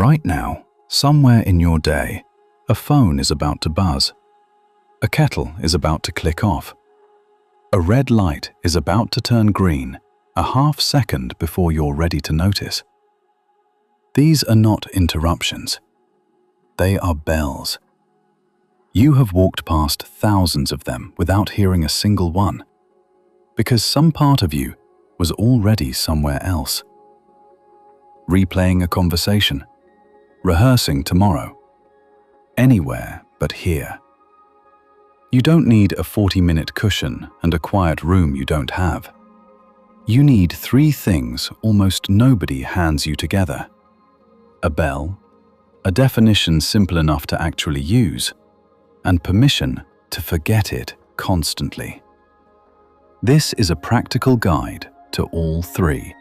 Right now, somewhere in your day, a phone is about to buzz. A kettle is about to click off. A red light is about to turn green a half second before you're ready to notice. These are not interruptions. They are bells. You have walked past thousands of them without hearing a single one, because some part of you was already somewhere else. Replaying a conversation, rehearsing tomorrow, anywhere but here. You don't need a 40-minute cushion and a quiet room you don't have. You need 3 things almost nobody hands you together: a bell, a definition simple enough to actually use, and permission to forget it constantly. This is a practical guide to all 3.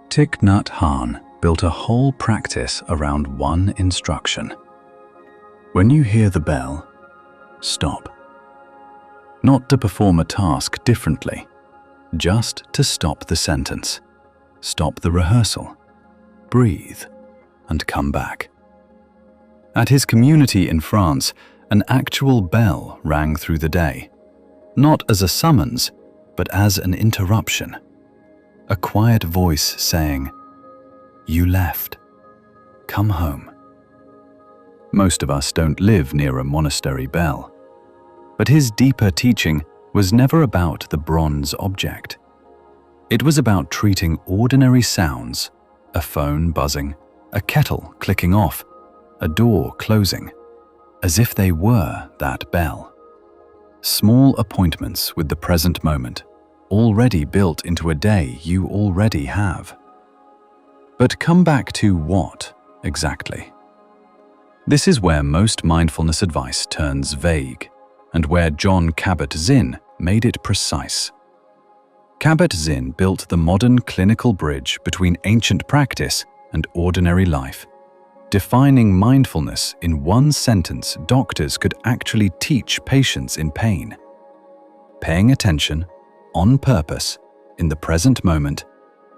Thich Nhat Hanh built a whole practice around one instruction. When you hear the bell, stop. Not to perform a task differently, just to stop the sentence, stop the rehearsal, breathe, and come back. At his community in France, an actual bell rang through the day, not as a summons, but as an interruption. A quiet voice saying, "You left. Come home." Most of us don't live near a monastery bell, but his deeper teaching was never about the bronze object. It was about treating ordinary sounds, a phone buzzing, a kettle clicking off, a door closing, as if they were that bell. Small appointments with the present moment, already built into a day you already have. But come back to what, exactly? This is where most mindfulness advice turns vague, and where Jon Kabat-Zinn made it precise. Kabat-Zinn built the modern clinical bridge between ancient practice and ordinary life, defining mindfulness in one sentence doctors could actually teach patients in pain: paying attention, on purpose, in the present moment,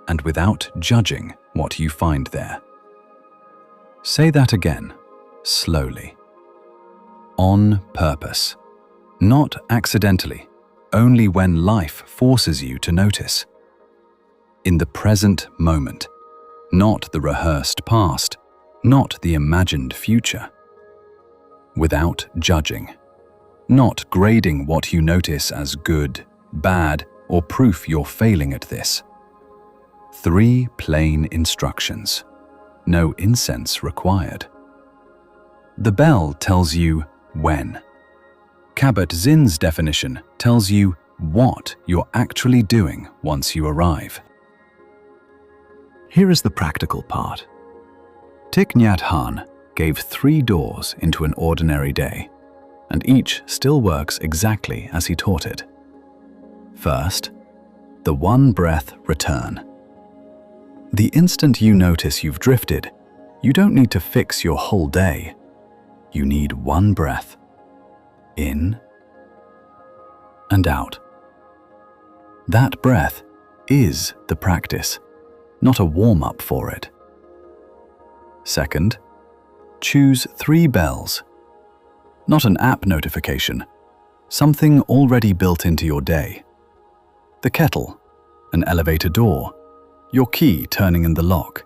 and without judging what you find there. Say that again, slowly. On purpose. Not accidentally, only when life forces you to notice. In the present moment, not the rehearsed past, not the imagined future. Without judging, not grading what you notice as good, bad, or proof you're failing at this. 3 plain instructions. No incense required. The bell tells you when. Kabat-Zinn's definition tells you what you're actually doing once you arrive. Here is the practical part. Thich Nhat Hanh gave 3 doors into an ordinary day, and each still works exactly as he taught it. First, the one breath return. The instant you notice you've drifted, you don't need to fix your whole day. You need one breath. In and out. That breath is the practice, not a warm-up for it. Second, choose 3 bells. Not an app notification, something already built into your day. The kettle, an elevator door, your key turning in the lock.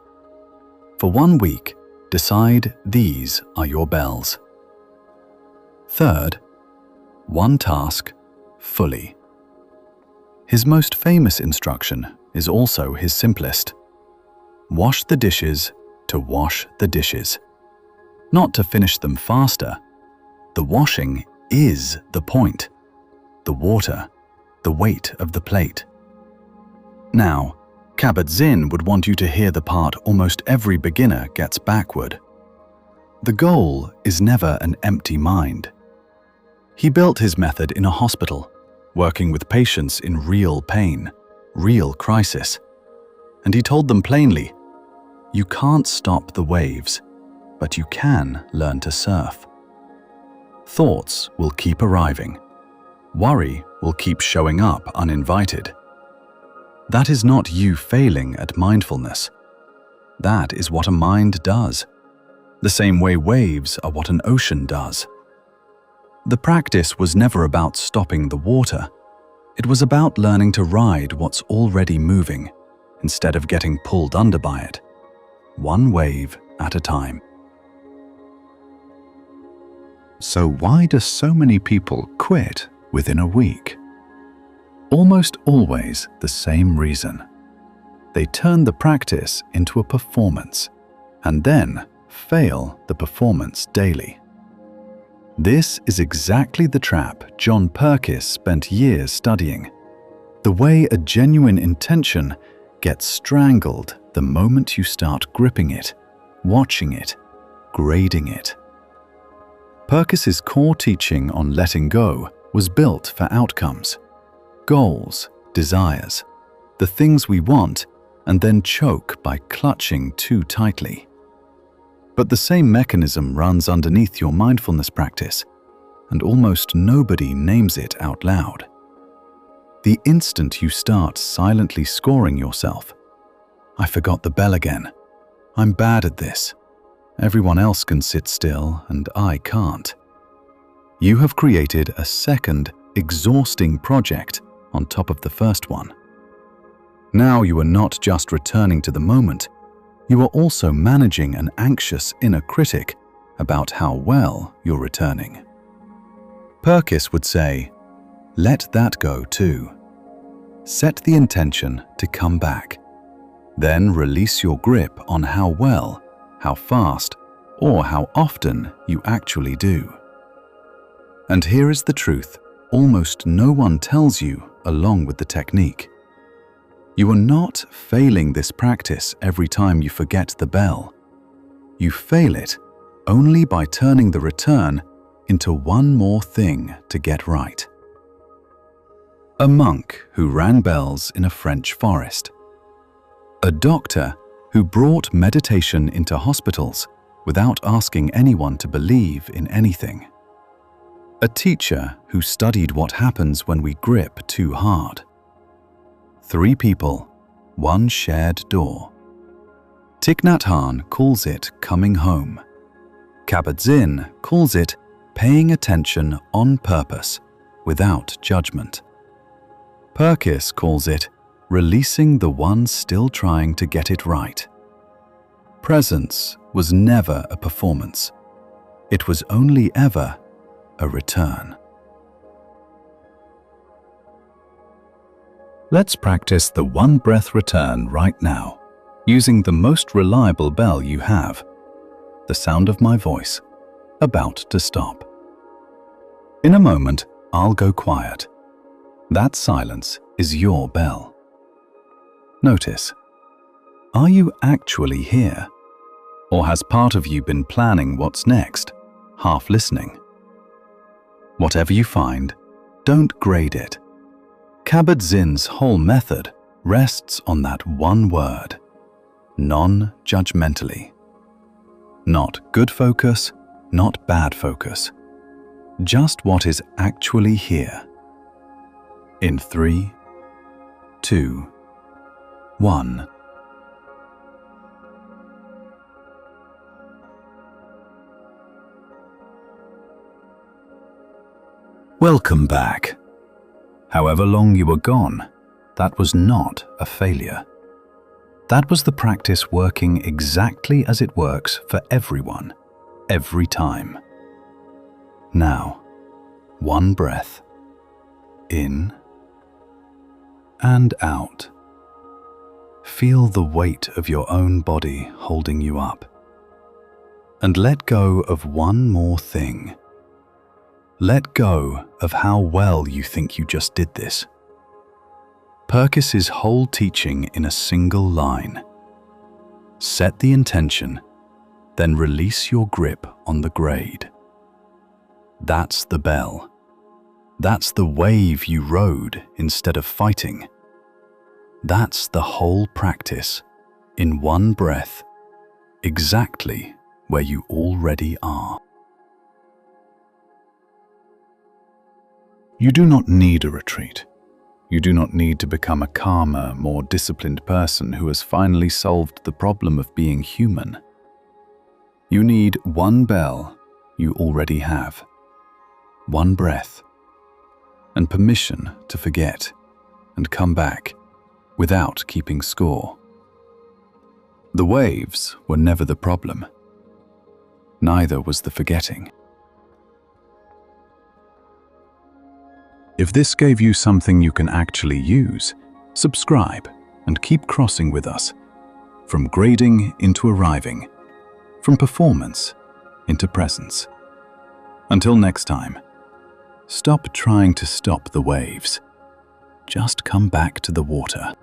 For 1 week, decide these are your bells. Third, one task fully. His most famous instruction is also his simplest. Wash the dishes to wash the dishes. Not to finish them faster. The washing is the point. The water, the weight of the plate. Now, Kabat-Zinn would want you to hear the part almost every beginner gets backward. The goal is never an empty mind. He built his method in a hospital, working with patients in real pain, real crisis. And he told them plainly, you can't stop the waves, but you can learn to surf. Thoughts will keep arriving. Worry will keep showing up uninvited. That is not you failing at mindfulness. That is what a mind does the same way waves are what an ocean does. The practice was never about stopping the water. It was about learning to ride what's already moving instead of getting pulled under by it, one wave at a time. So why do so many people quit within a week? Almost always the same reason. They turn the practice into a performance and then fail the performance daily. This is exactly the trap John Purkiss spent years studying. The way a genuine intention gets strangled the moment you start gripping it, watching it, grading it. Purkiss's core teaching on letting go was built for outcomes, goals, desires, the things we want and then choke by clutching too tightly. But the same mechanism runs underneath your mindfulness practice, and almost nobody names it out loud. The instant you start silently scoring yourself, I forgot the bell again. I'm bad at this. Everyone else can sit still and I can't. You have created a second, exhausting project on top of the first one. Now you are not just returning to the moment, you are also managing an anxious inner critic about how well you're returning. Purkiss would say, let that go too. Set the intention to come back. Then release your grip on how well, how fast, or how often you actually do. And here is the truth almost no one tells you along with the technique. You are not failing this practice every time you forget the bell. You fail it only by turning the return into one more thing to get right. A monk who rang bells in a French forest. A doctor who brought meditation into hospitals without asking anyone to believe in anything. A teacher who studied what happens when we grip too hard. 3 people, one shared door. Thich Nhat Hanh calls it coming home. Kabat-Zinn calls it paying attention on purpose, without judgment. Purkiss calls it releasing the one still trying to get it right. Presence was never a performance. It was only ever a return. Let's practice the one breath return right now, using the most reliable bell you have, the sound of my voice, about to stop. In a moment, I'll go quiet. That silence is your bell. Notice, are you actually here? Or has part of you been planning what's next, half listening? Whatever you find, don't grade it. Kabat-Zinn's whole method rests on that one word, non-judgmentally. Not good focus, not bad focus. Just what is actually here. In 3, 2, 1. Welcome back. However long you were gone, that was not a failure. That was the practice working exactly as it works for everyone, every time. Now, one breath, in and out. Feel the weight of your own body holding you up. And let go of one more thing. Let go of how well you think you just did this. Purkiss's whole teaching in a single line. Set the intention, then release your grip on the grade. That's the bell. That's the wave you rode instead of fighting. That's the whole practice, in one breath, exactly where you already are. You do not need a retreat. You do not need to become a calmer, more disciplined person who has finally solved the problem of being human. You need one bell you already have, one breath, and permission to forget and come back without keeping score. The waves were never the problem. Neither was the forgetting. If this gave you something you can actually use, subscribe and keep crossing with us, from grading into arriving, from performance into presence. Until next time, stop trying to stop the waves. Just come back to the water.